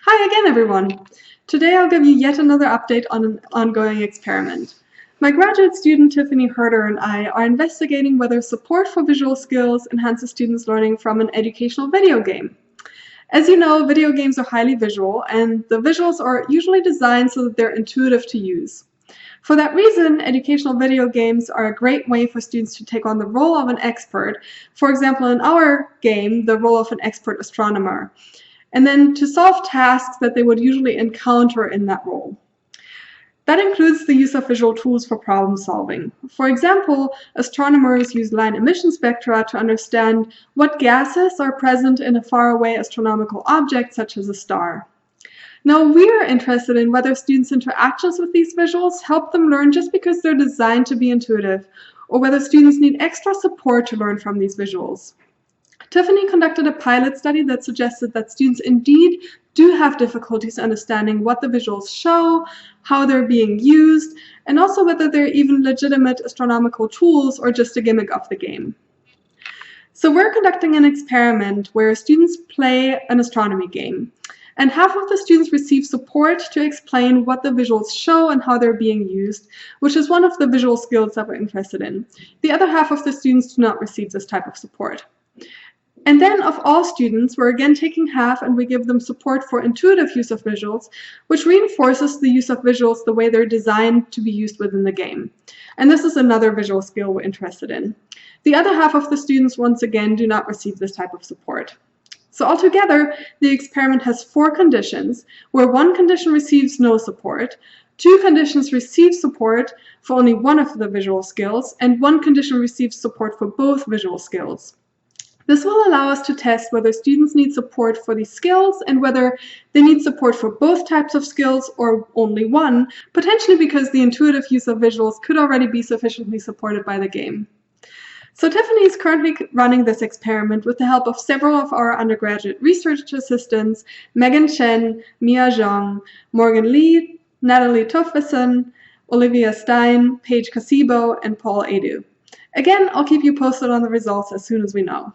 Hi again, everyone. Today I'll give you yet another update on an ongoing experiment. My graduate student Tiffany Herder and I are investigating whether support for visual skills enhances students' learning from an educational video game. As you know, video games are highly visual, and the visuals are usually designed so that they're intuitive to use. For that reason, educational video games are a great way for students to take on the role of an expert, for example, in our game, the role of an expert astronomer, and then to solve tasks that they would usually encounter in that role. That includes the use of visual tools for problem solving. For example, astronomers use line emission spectra to understand what gases are present in a faraway astronomical object such as a star. Now, we're interested in whether students' interactions with these visuals help them learn just because they're designed to be intuitive, or whether students need extra support to learn from these visuals. Tiffany conducted a pilot study that suggested that students indeed do have difficulties understanding what the visuals show, how they're being used, and also whether they're even legitimate astronomical tools or just a gimmick of the game. So we're conducting an experiment where students play an astronomy game, and half of the students receive support to explain what the visuals show and how they're being used, which is one of the visual skills that we're interested in. The other half of the students do not receive this type of support. And then of all students, we're again taking half and we give them support for intuitive use of visuals, which reinforces the use of visuals the way they're designed to be used within the game. And this is another visual skill we're interested in. The other half of the students, once again, do not receive this type of support. So altogether, the experiment has 4 conditions, where 1 condition receives no support, 2 conditions receive support for only one of the visual skills, and 1 condition receives support for both visual skills. This will allow us to test whether students need support for these skills and whether they need support for both types of skills or only one, potentially because the intuitive use of visuals could already be sufficiently supported by the game. So Tiffany is currently running this experiment with the help of several of our undergraduate research assistants, Megan Chen, Mia Zhang, Morgan Lee, Natalie Tofvesen, Olivia Stein, Paige Casibo, and Paul Adu. Again, I'll keep you posted on the results as soon as we know.